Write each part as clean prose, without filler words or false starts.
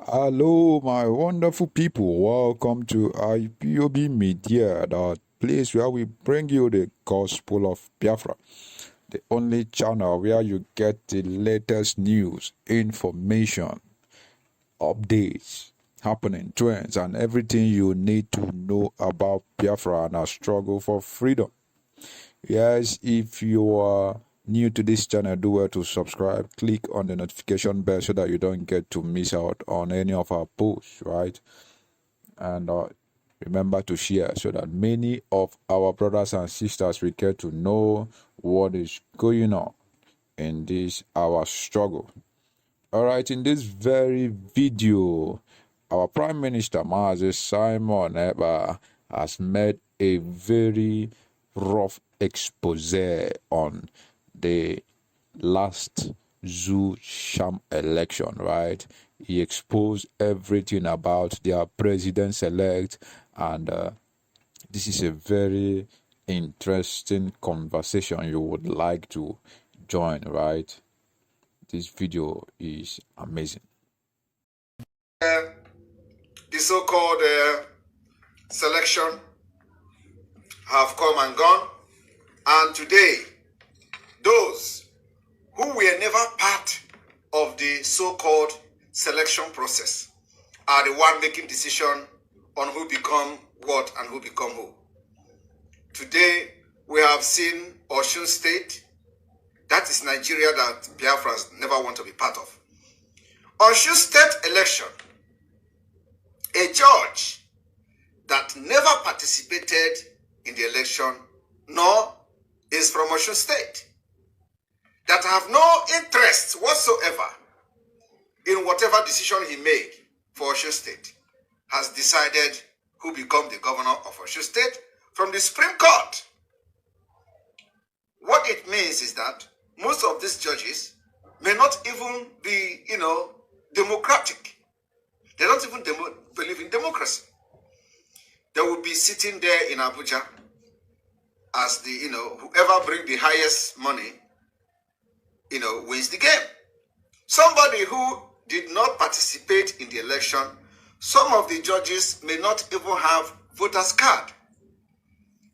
Hello, my wonderful people. Welcome to IPOB Media, the place where we bring you the gospel of Biafra, the only channel where you get the latest news, information, updates, happening, trends, and everything you need to know about Biafra and our struggle for freedom. Yes, if you are new to this channel, do well to subscribe. Click on the notification bell so that you don't get to miss out on any of our posts, right? And remember to share so that many of our brothers and sisters will get to know what is going on in this our struggle. All right, in this very video, our Prime Minister Mazi Simon Ekpa has made a very rough expose on the last Zoo Sham election, right? He exposed everything about their president-elect, and this is a very interesting conversation you would like to join, right? This video is amazing. The so-called selection have come and gone, and today those who were never part of the so-called selection process are the one making decision on who become what and who become who. Today we have seen Osun State. That is Nigeria that Biafrans never want to be part of. Osun State election, a judge that never participated in the election, nor is from Osun State, that have no interest whatsoever in whatever decision he made for Osun State, has decided who become the governor of Osun State from the Supreme Court. What it means is that most of these judges may not even be, democratic. They don't even believe in democracy. They will be sitting there in Abuja as the, whoever brings the highest money, wins the game. Somebody who did not participate in the election, some of the judges may not even have voter's card.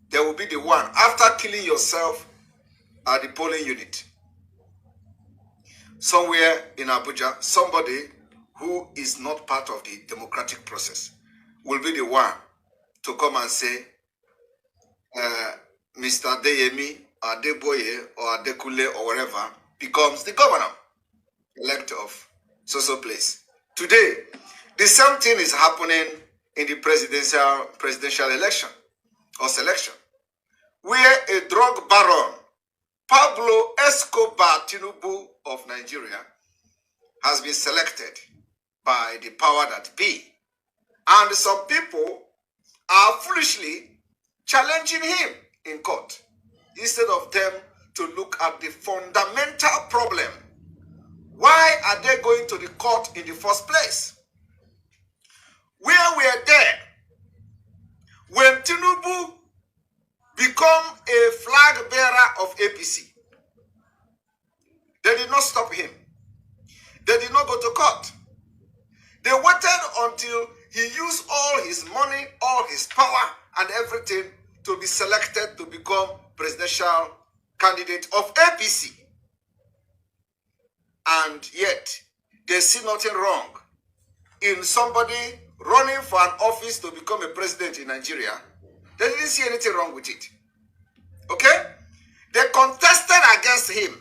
They will be the one, after killing yourself at the polling unit, somewhere in Abuja, somebody who is not part of the democratic process will be the one to come and say, Mr. Deyemi, or Adeboye, or Adekule, or wherever, becomes the governor elect of so place. Today, the same thing is happening in the presidential election or selection, where a drug baron, Pablo Escobar Tinubu of Nigeria, has been selected by the power that be. And some people are foolishly challenging him in court, instead of them to look at the fundamental problem. Why are they going to the court in the first place? Where were they when Tinubu become a flag bearer of APC? They did not stop him. They did not go to court. They waited until he used all his money, all his power, and everything to be selected to become presidential candidate of APC. And yet, they see nothing wrong in somebody running for an office to become a president in Nigeria. They didn't see anything wrong with it. Okay? They contested against him.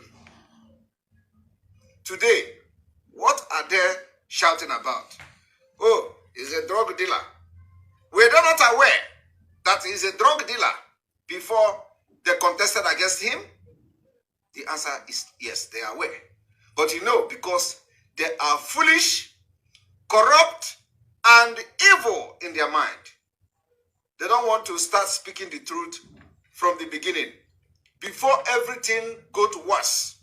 Today, what are they shouting about? Oh, he's a drug dealer. We are not aware that he's a drug dealer before they contested against him. The answer is yes, they are aware. But because they are foolish, corrupt, and evil in their mind. They don't want to start speaking the truth from the beginning. Before everything got worse,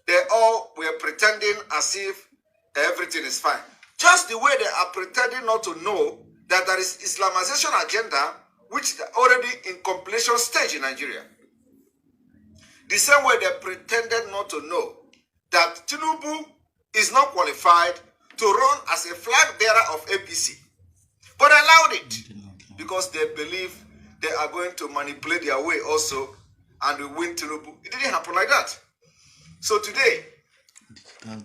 they all were pretending as if everything is fine. Just the way they are pretending not to know that there is Islamization agenda, which is already in completion stage in Nigeria. The same way they pretended not to know that Tinubu is not qualified to run as a flag bearer of APC. But allowed it because they believe they are going to manipulate their way also and win Tinubu. It didn't happen like that. So today,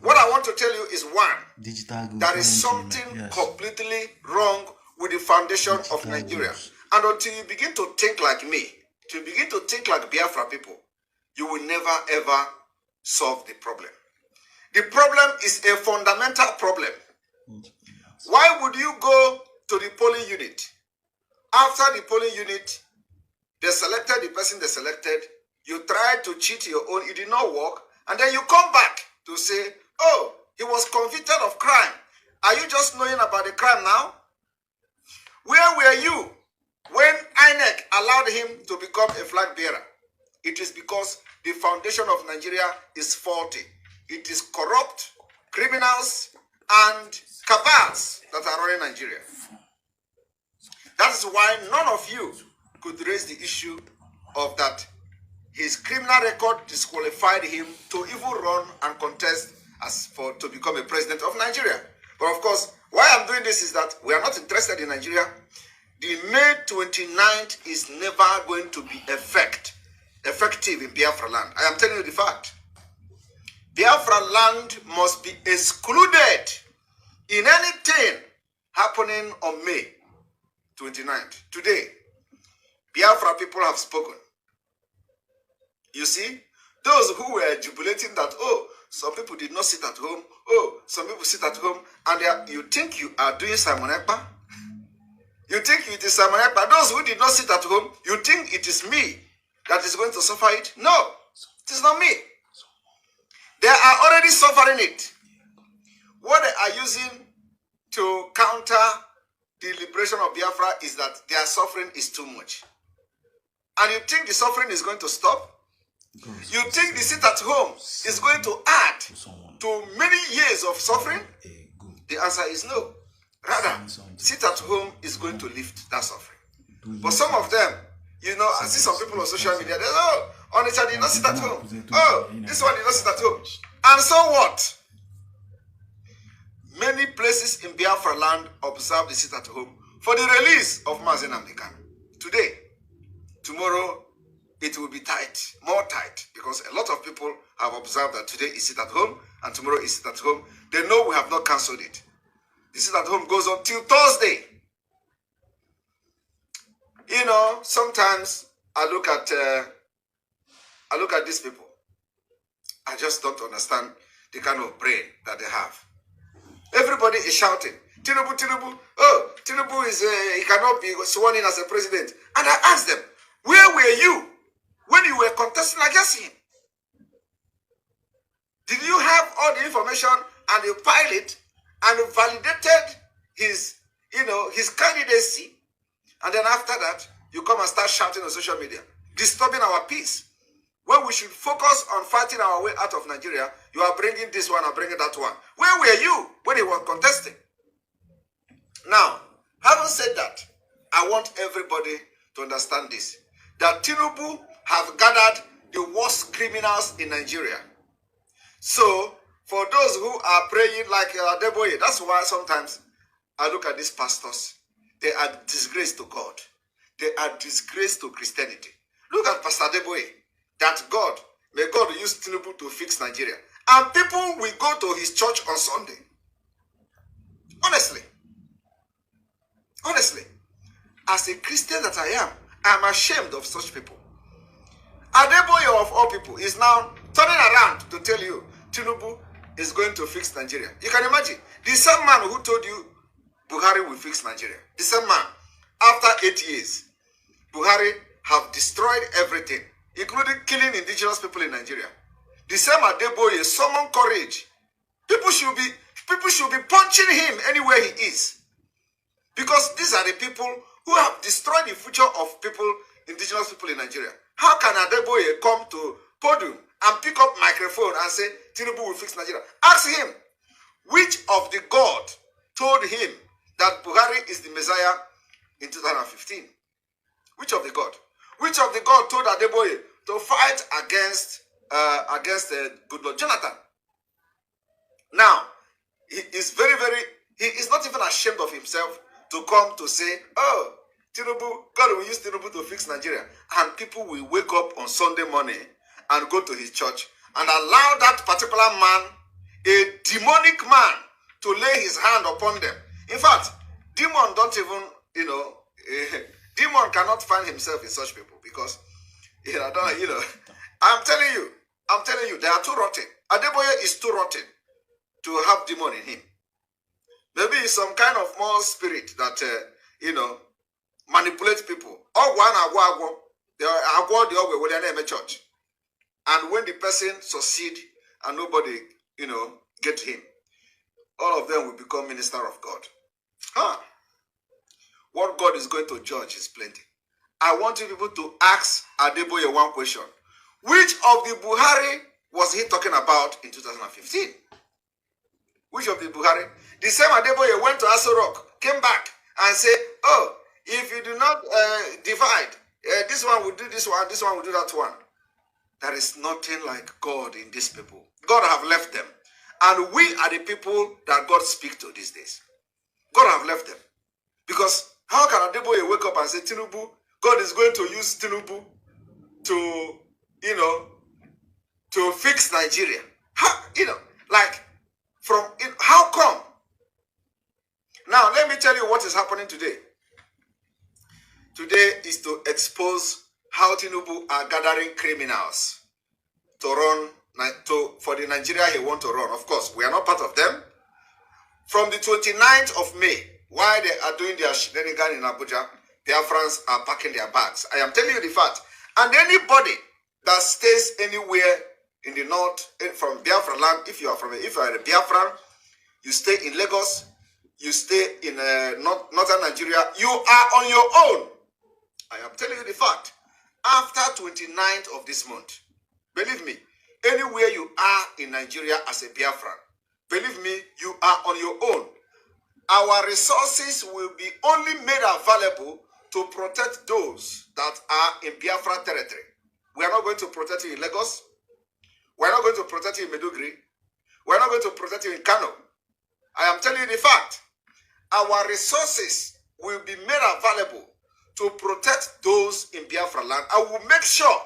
what I want to tell you is one, there is something completely wrong with the foundation of Nigeria. And until you begin to think like me, to begin to think like Biafra people, you will never ever solve the problem. The problem is a fundamental problem. Why would you go to the polling unit? After the polling unit, they selected the person they selected, you tried to cheat your own, it did not work, and then you come back to say, oh, he was convicted of crime. Are you just knowing about the crime now? Where were you when INEC allowed him to become a flag bearer? It is because the foundation of Nigeria is faulty. It is corrupt, criminals, and cabals that are running Nigeria. That is why none of you could raise the issue of that his criminal record disqualified him to even run and contest to become a president of Nigeria. But of course, why I'm doing this is that we are not interested in Nigeria. The May 29th is never going to be effective in Biafra land. I am telling you the fact. Biafra land must be excluded in anything happening on May 29th. Today, Biafra people have spoken. You see, those who were jubilating that, oh, some people did not sit at home, oh, some people sit at home, and you think you are doing Simon Ekpa? You think it is Simon Ekpa? Those who did not sit at home, you think it is me that is going to suffer it? No, it is not me. They are already suffering it. What they are using to counter the liberation of Biafra is that their suffering is too much. And you think the suffering is going to stop? You think the sit at home is going to add to many years of suffering? The answer is no. Rather, sit at home is going to lift that suffering. But some of them, you know, I see some people on social media, they say, oh, Onitsha did not sit at home. Oh, this one did not sit at home. And so what? Many places in Biafra land observe the sit at home for the release of Mazen Amdekan. Today, tomorrow, it will be tight, more tight, because a lot of people have observed that today is sit at home and tomorrow is sit at home. They know we have not cancelled it. The sit at home goes on till Thursday. You know, sometimes I look at these people. I just don't understand the kind of brain that they have. Everybody is shouting, Tinubu, Tinubu. Oh, Tinubu he cannot be sworn in as a president. And I asked them, where were you when you were contesting against him? Did you have all the information and you piled it and validated his candidacy? And then after that, you come and start shouting on social media, disturbing our peace. When we should focus on fighting our way out of Nigeria, you are bringing this one and bringing that one. Where were you when he was contesting? Now, having said that, I want everybody to understand this, that Tinubu have gathered the worst criminals in Nigeria. So, for those who are praying like Adeboye, that's why sometimes I look at these pastors. They are disgrace to God. They are disgrace to Christianity. Look at Pastor Adeboye, that may God use Tinubu to fix Nigeria. And people will go to his church on Sunday. Honestly, as a Christian that I am ashamed of such people. Adeboye of all people is now turning around to tell you Tinubu is going to fix Nigeria. You can imagine, the same man who told you Buhari will fix Nigeria. The same man, after 8 years, Buhari have destroyed everything, including killing indigenous people in Nigeria. The same Adeboye, summon courage. People should be punching him anywhere he is. Because these are the people who have destroyed the future of indigenous people in Nigeria. How can Adeboye come to podium and pick up microphone and say, Tinubu will fix Nigeria? Ask him, which of the God told him that Buhari is the Messiah in 2015? Which of the God? Which of the God told Adeboye to fight against Goodluck Jonathan? Now, he is very, he is not even ashamed of himself to come to say, oh, Tinubu, God will use Tinubu to fix Nigeria. And people will wake up on Sunday morning and go to his church and allow that particular man, a demonic man, to lay his hand upon them. In fact, demon don't even, demon cannot find himself in such people because, I'm telling you, they are too rotten. Adeboye is too rotten to have demon in him. Maybe it's some kind of more spirit that, manipulates people. They always name a church. And when the person succeed and nobody, get him, all of them will become minister of God. What God is going to judge is plenty. I want you people to ask Adeboye one question. Which of the Buhari was he talking about in 2015? Which of the Buhari? The same Adeboye went to Aso Rock, came back and said, oh, if you do not divide, this one will do this one will do that one. There is nothing like God in these people. God have left them. And we are the people that God speaks to these days. God have left them. Because how can Adeboye wake up and say, Tinubu, God is going to use Tinubu to, to fix Nigeria? How, how come? Now, let me tell you what is happening today. Today is to expose how Tinubu are gathering criminals to run, for the Nigeria he want to run. Of course, we are not part of them. From the 29th of May, while they are doing their shenanigans in Abuja, Biafrans are packing their bags. I am telling you the fact. And anybody that stays anywhere in the north, from Biafra land, if you are a Biafran, you stay in Lagos, you stay in northern Nigeria, you are on your own. I am telling you the fact. After 29th of this month, believe me, anywhere you are in Nigeria as a Biafran, believe me, you are on your own. Our resources will be only made available to protect those that are in Biafra territory. We are not going to protect you in Lagos. We are not going to protect you in Meduguri. We are not going to protect you in Kano. I am telling you the fact. Our resources will be made available to protect those in Biafra land. I will make sure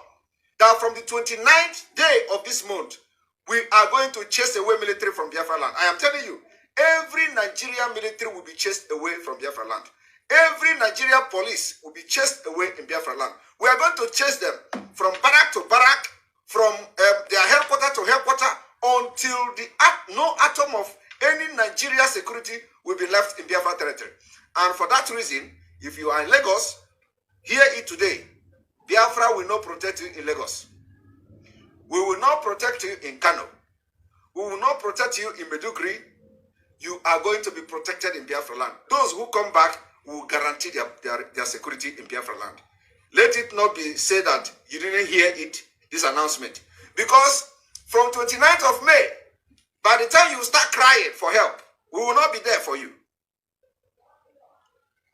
that from the 29th day of this month, we are going to chase away military from Biafra land. I am telling you, every Nigerian military will be chased away from Biafra land. Every Nigerian police will be chased away in Biafra land. We are going to chase them from barrack to barrack, from their headquarter to headquarter, until no atom of any Nigeria security will be left in Biafra territory. And for that reason, if you are in Lagos, hear it today. Biafra will not protect you in Lagos. We will not protect you in Kano. We will not protect you in Meduguri. You are going to be protected in Biafra land. Those who come back will guarantee their security in Biafra land. Let it not be said that you didn't hear it, this announcement. Because from 29th of May, by the time you start crying for help, we will not be there for you.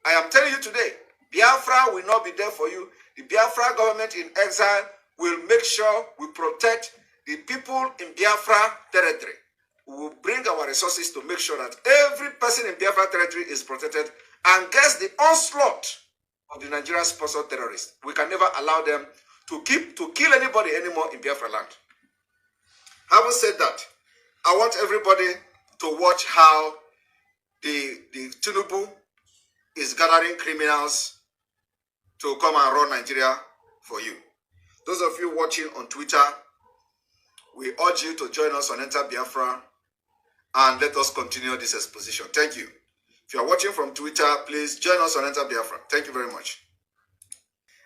I am telling you today, Biafra will not be there for you. The Biafra government in exile will make sure we protect the people in Biafra territory. We will bring our resources to make sure that every person in Biafra territory is protected against the onslaught of the Nigerian-sponsored terrorists. We can never allow them to kill anybody anymore in Biafra land. Having said that, I want everybody to watch how the Tinubu is gathering criminals to come and run Nigeria for you. Those of you watching on Twitter, we urge you to join us on Enter Biafra and let us continue this exposition. Thank you. If you are watching from Twitter, please join us on Enter Biafra. Thank you very much.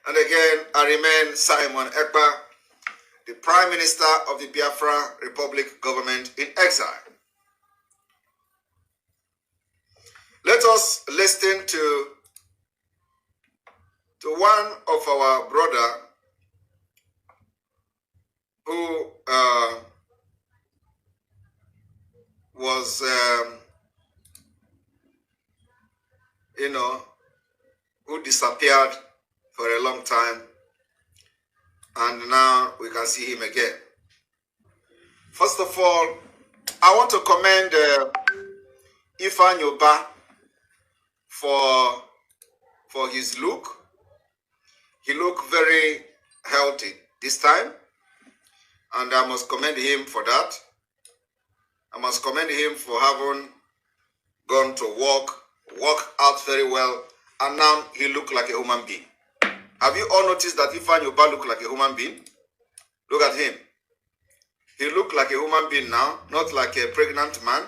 And again, I remain Simon Ekpa, the Prime Minister of the Biafra Republic government in exile. Let us listen to one of our brother who was, who disappeared for a long time, and now we can see him again. First of all, I want to commend Ifanyoba for his look. He looked very healthy this time, and I must commend him for that. I must commend him for having gone to work out very well, and now he looked like a human being. Have you all noticed that Ifanyoba looked like a human being? Look at him. He looked like a human being now, not like a pregnant man.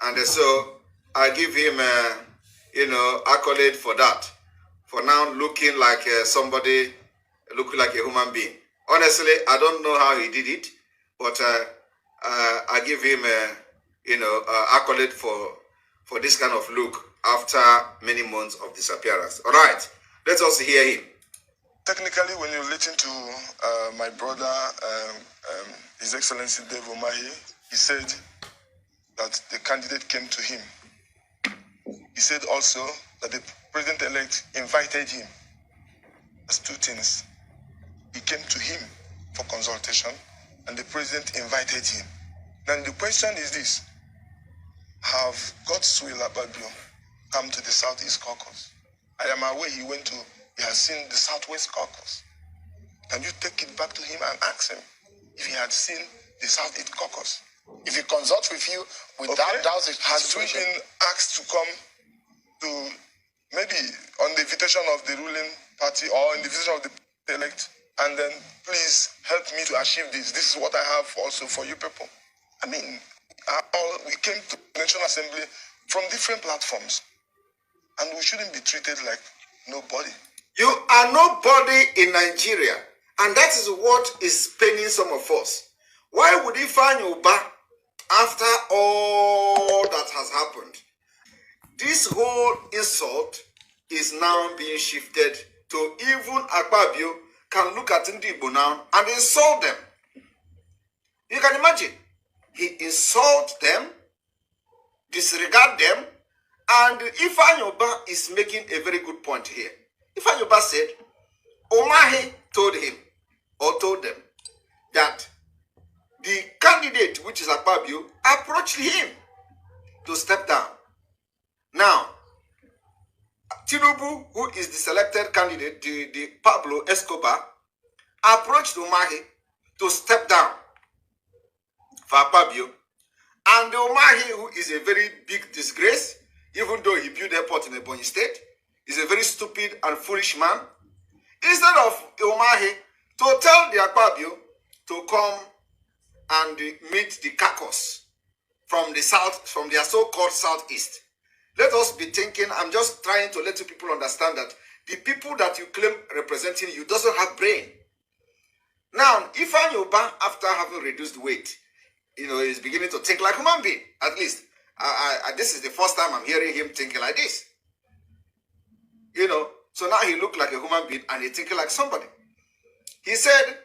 And so I give him, accolade for that, for now looking like somebody, looking like a human being. Honestly, I don't know how he did it, but I give him, accolade for this kind of look after many months of disappearance. All right, let us hear him. Technically, when you listen to my brother, His Excellency Dave Umahi, he said that the candidate came to him. He said also that the president-elect invited him. That's two things. He came to him for consultation, and the president invited him. Now the question is this: have Godswill Ababio come to the Southeast Caucus? I am aware he has seen the Southwest Caucus. Can you take it back to him and ask him if he had seen the Southeast Caucus? If he consults with you without doubt, has he been asked to come to, maybe on the invitation of the ruling party or on the invitation of the elect, and then please help me to achieve this. This is what I have also for you people. I mean, we came to the National Assembly from different platforms, and we shouldn't be treated like nobody. You are nobody in Nigeria, and that is what is paining some of us. Why would he find you back after all that has happened? This whole insult is now being shifted to even Akpabio can look at Ndibo now and insult them. You can imagine. He insults them, disregard them, and Ifanyoba is making a very good point here. Ifanyoba said, Umahi told them that the candidate, which is Akpabio, approached him to step down. Now, Tinubu, who is the selected candidate, the Pablo Escobar, approached Umahi to step down for Akpabio. And Umahi, who is a very big disgrace, even though he built the airport in Ebonyi State, is a very stupid and foolish man. Instead of Umahi to tell the Akpabio to come and meet the caucus from the south, from their so-called southeast. Let us be thinking, I'm just trying to let you people understand that the people that you claim representing you doesn't have brain. Now, Ifanyoba, after having reduced weight, is beginning to think like a human being. At least, this is the first time I'm hearing him thinking like this. So now he looked like a human being and he thinking like somebody. He said,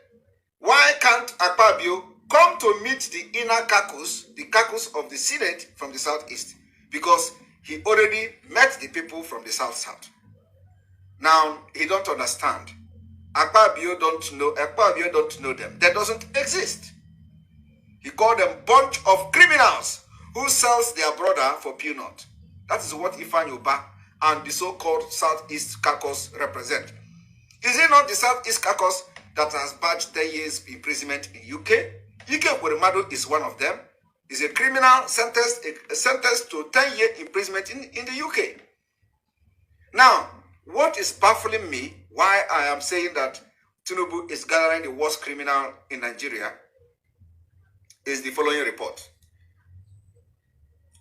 why can't Akpabio come to meet the inner caucus, the caucus of the Senate from the southeast? Because he already met the people from the south. Now, he don't understand. Akpabio don't know them. They doesn't exist. He called them bunch of criminals who sells their brother for peanut. That is what Ifanyoba and the so-called Southeast Caucus represent. Is it not the Southeast Caucus that has badged 10 years imprisonment in UK? UK Burimado is one of them. Is a criminal sentenced to 10-year imprisonment in the UK. Now, what is baffling me, why I am saying that Tinubu is gathering the worst criminal in Nigeria, is the following report.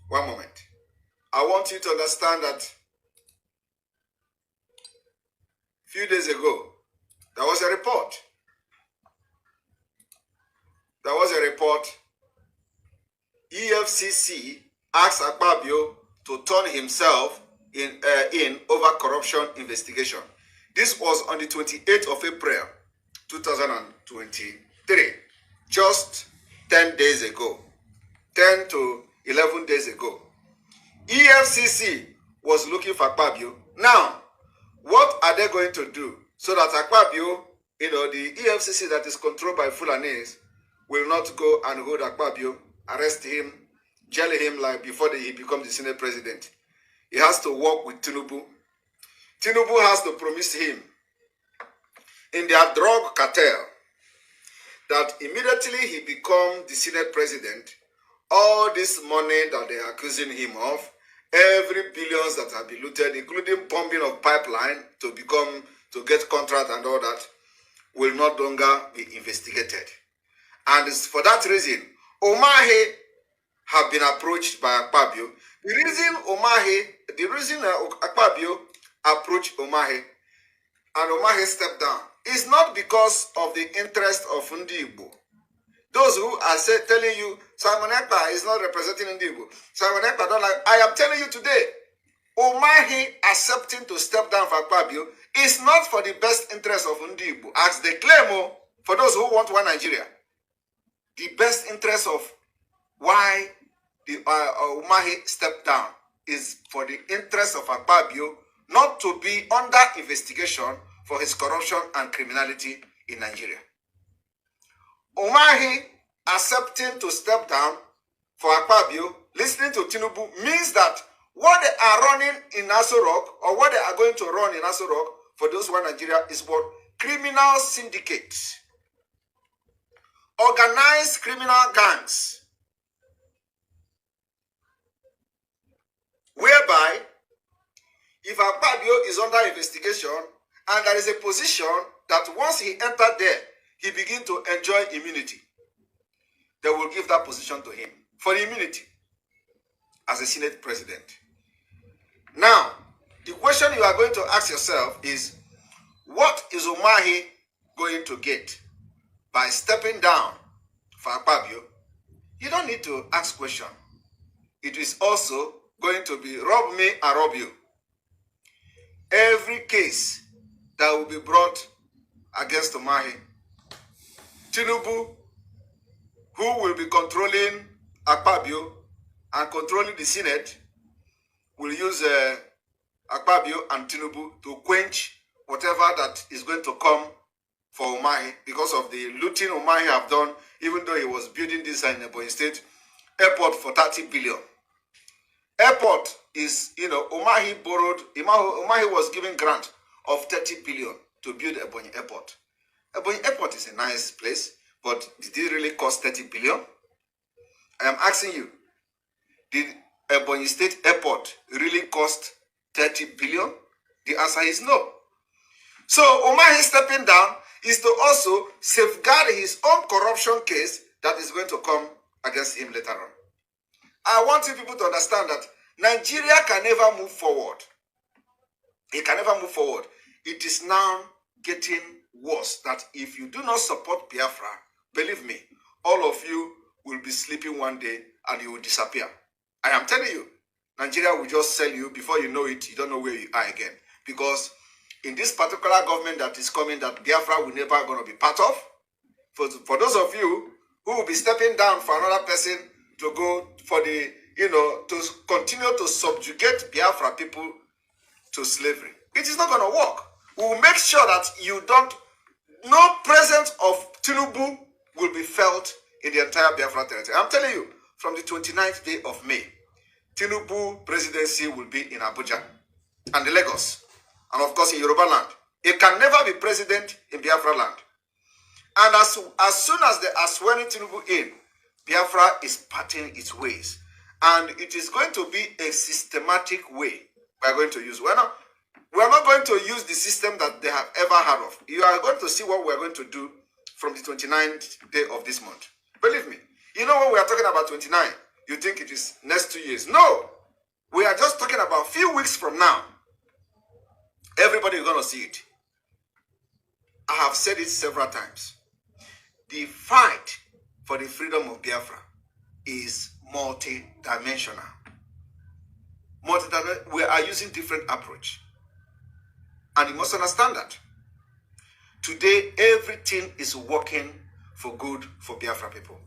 One moment. I want you to understand that a few days ago, there was a report. EFCC asked Akpabio to turn himself in over corruption investigation. This was on the 28th of April, 2023, just 10 days ago, 10 to 11 days ago. EFCC was looking for Akpabio. Now, what are they going to do so that Akpabio, the EFCC that is controlled by Fulanis, will not go and hold Akpabio, arrest him, jelly him like before he becomes the Senate president. He has to work with Tinubu. Tinubu has to promise him in their drug cartel that immediately he becomes the Senate president, all this money that they are accusing him of, every billions that have been looted, including pumping of pipeline to get contract and all that, will not longer be investigated. And it's for that reason, Omahe have been approached by Akpabio. The reason Akpabio approached Omahe and Omahe stepped down is not because of the interest of Ndigbo. Those who are telling you Simon Ekpa is not representing Ndigbo, Simon Ekpa don't like. I am telling you today, Omahe accepting to step down for Akpabio is not for the best interest of Ndigbo, as they claim. For those who want one Nigeria, the best interest of why the Omahe stepped down is for the interest of Akpabio not to be under investigation for his corruption and criminality in Nigeria. Omahe accepting to step down for Akpabio, listening to Tinubu, means that what they are running in Aso Rock, or what they are going to run in Aso Rock for those who are Nigeria, is what? Criminal syndicates. Organized criminal gangs. Whereby, if Akpabio is under investigation, and there is a position that once he entered there, he begins to enjoy immunity, they will give that position to him for immunity as a Senate president. Now, the question you are going to ask yourself is, what is Omahe going to get by stepping down for Akpabio? You don't need to ask question. It is also going to be rob me, I rob you. Every case that will be brought against Omahe, Tinubu, who will be controlling Akpabio and controlling the Senate, will use Akpabio and Tinubu to quench whatever that is going to come for Omahe because of the looting Omahe have done, even though he was building this in Ebonyi State airport for 30 billion. Airport is, Omahe was given grant of 30 billion to build Ebonyi Airport. Ebonyi Airport is a nice place, but did it really cost 30 billion? I am asking you, did Ebonyi State Airport really cost 30 billion? The answer is no. So Omahe stepping down is to also safeguard his own corruption case that is going to come against him later on. I want you people to understand that Nigeria can never move forward. It can never move forward. It is now getting worse that if you do not support Biafra, believe me, all of you will be sleeping one day and you will disappear. I am telling you, Nigeria will just sell you. Before you know it, you don't know where you are again. Because in this particular government that is coming, that Biafra will never going to be part of, for those of you who will be stepping down for another person to go for the, to continue to subjugate Biafra people to slavery, it is not going to work. We will make sure that no presence of Tinubu will be felt in the entire Biafra territory. I'm telling you, from the 29th day of May, Tinubu presidency will be in Abuja and the Lagos, and of course in Yoruba land. It can never be president in Biafra land. And as soon as they are swearing Tinubu in, Biafra is parting its ways. And it is going to be a systematic way we are going to use. We are not going to use the system that they have ever heard of. You are going to see what we are going to do from the 29th day of this month. Believe me. You know when we are talking about 29, you think it is next 2 years. No. We are just talking about a few weeks from now. Everybody is going to see it. I have said it several times. The fight for the freedom of Biafra is multi-dimensional. We are using different approach. And you must understand that. Today, everything is working for good for Biafra people.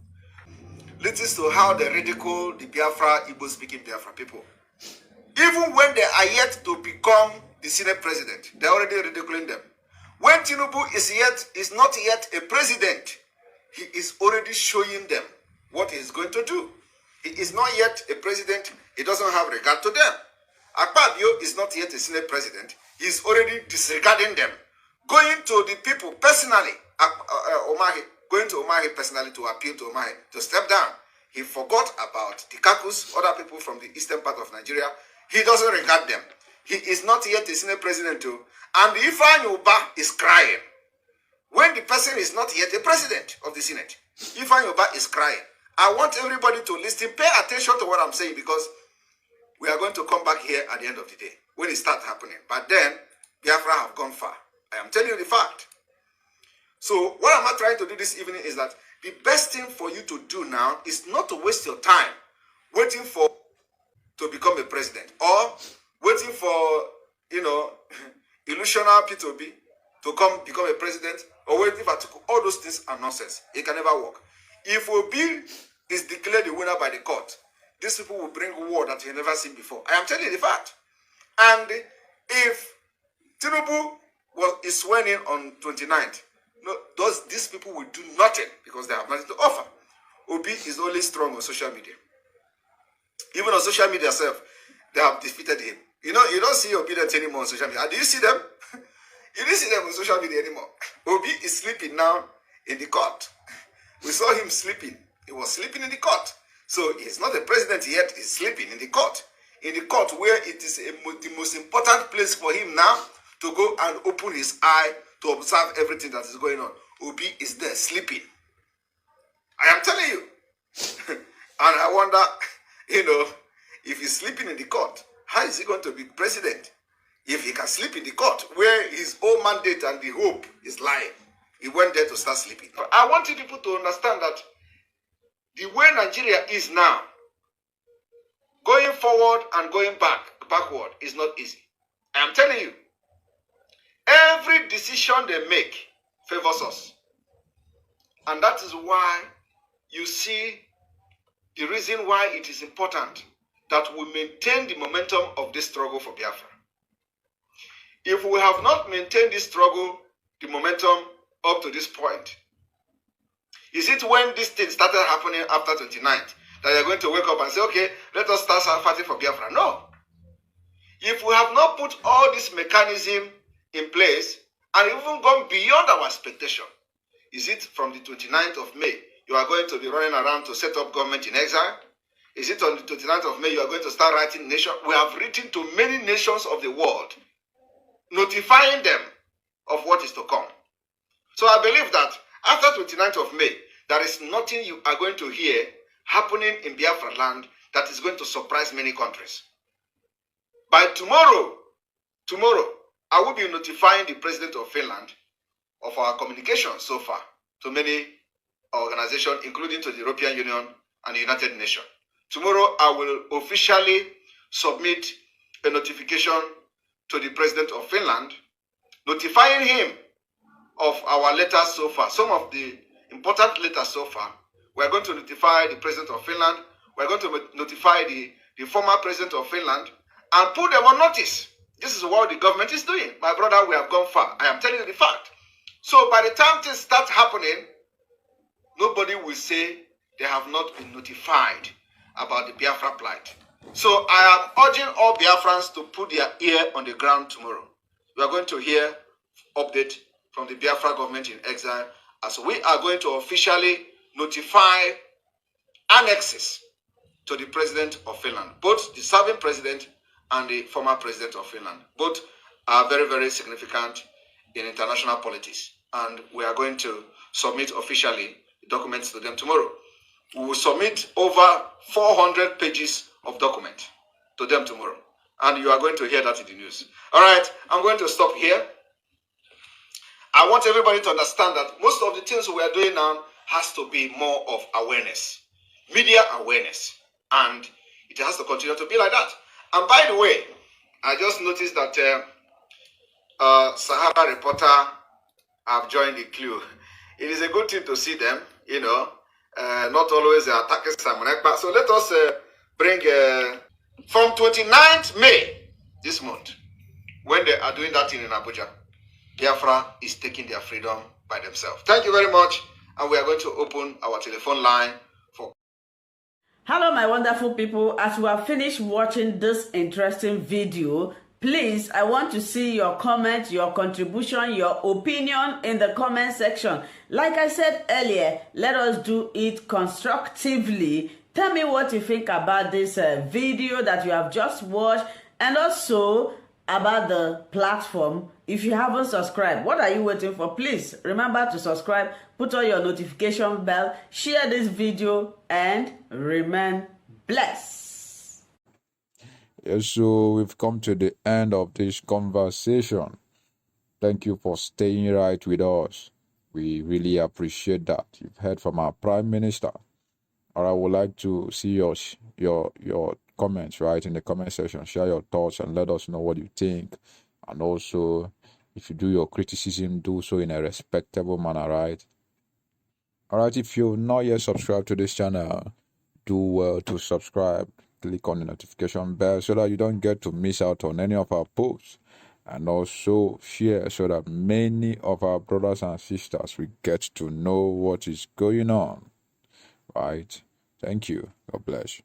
Listen to how they ridicule the Biafra, Igbo-speaking Biafra people. Even when they are yet to become the Senate president, they are already ridiculing them. When Tinubu is not yet a president, he is already showing them what he is going to do. He is not yet a president. He doesn't have regard to them. Akpabio is not yet a Senate president. He's already disregarding them. Going to the people personally, going to Omahi personally to appeal to Omahi to step down. He forgot about the Kakus, other people from the eastern part of Nigeria. He doesn't regard them. He is not yet a Senate president too. And Ifeanyi Uba is crying. When the person is not yet a president of the Senate, Ifeanyi Uba is crying. I want everybody to listen, pay attention to what I'm saying, because we are going to come back here at the end of the day when it starts happening. But then, Biafra have gone far. I am telling you the fact. So what am I trying to do this evening is that the best thing for you to do now is not to waste your time waiting for to become a president or waiting for, illusional P2B to become a president or waiting for all those things are nonsense. It can never work. If Obi is declared the winner by the court, these people will bring war that you never seen before. I am telling you the fact. And if Tinubu is sworn in on 29th, these people will do nothing because they have nothing to offer. Obi is only strong on social media. Even on social media itself, they have defeated him. You don't see Obi anymore on social media. Do you see them? You didn't see them on social media anymore. Obi is sleeping now in the court. We saw him sleeping. He was sleeping in the court. So he's not the president yet. He's sleeping in the court. In the court where it is the most important place for him now to go and open his eye to observe everything that is going on. Obi is there sleeping. I am telling you. And I wonder, if he's sleeping in the court, how is he going to be president? If he can sleep in the court where his own mandate and the hope is lying. He went there to start sleeping. But I want you people to understand that the way Nigeria is now, going forward and going backward is not easy. I am telling you, every decision they make favors us. And that is why you see the reason why it is important that we maintain the momentum of this struggle for Biafra. If we have not maintained this struggle, the momentum up to this point, is it when this thing started happening after 29th that you're going to wake up and say, okay, let us start fighting for Biafra? No. If we have not put all this mechanism in place and even gone beyond our expectation, is it from the 29th of May you are going to be running around to set up government in exile? Is it on the 29th of May you are going to start writing nations? We have written to many nations of the world, notifying them of what is to come. So I believe that after 29th of May, there is nothing you are going to hear happening in Biafra land that is going to surprise many countries. By tomorrow, I will be notifying the president of Finland of our communication so far to many organizations, including to the European Union and the United Nations. Tomorrow, I will officially submit a notification to the president of Finland, notifying him of our letters so far. Some of the important letters so far. We are going to notify the president of Finland. We are going to notify the former president of Finland and put them on notice. This is what the government is doing. My brother, we have gone far. I am telling you the fact. So by the time things start happening, nobody will say they have not been notified about the Biafra plight. So I am urging all Biafrans to put their ear on the ground tomorrow. We are going to hear update from the Biafra government in exile as we are going to officially notify annexes to the president of Finland. Both the serving president and the former president of Finland. Both are very, very significant in international politics. And we are going to submit officially documents to them tomorrow. We will submit over 400 pages of document to them tomorrow. And you are going to hear that in the news. All right, I'm going to stop here. I want everybody to understand that most of the things we are doing now has to be more of awareness, media awareness, and it has to continue to be like that. And by the way, I just noticed that Sahara Reporter have joined the crew. It is a good thing to see them, not always attacking Simon Ekpa. So let us bring from 29th May this month, when they are doing that thing in Abuja, Biafra is taking their freedom by themselves. Thank you very much. And we are going to open our telephone line for Hello, my wonderful people. As you have finished watching this interesting video, please, I want to see your comment, your contribution, your opinion in the comment section. Like I said earlier, let us do it constructively. Tell me what you think about this video that you have just watched, and also about the platform. If you haven't subscribed, what are you waiting for? Please remember to subscribe, put on your notification bell, share this video, and remain blessed. Yes, so we've come to the end of this conversation. Thank you for staying right with us. We really appreciate that. You've heard from our Prime Minister. Or I would like to see your comments right in the comment section. Share your thoughts and let us know what you think. And also, if you do your criticism, do so in a respectable manner, right? Alright, if you've not yet subscribed to this channel, do well to subscribe. Click on the notification bell so that you don't get to miss out on any of our posts. And also share so that many of our brothers and sisters will get to know what is going on. Right? Thank you. God bless.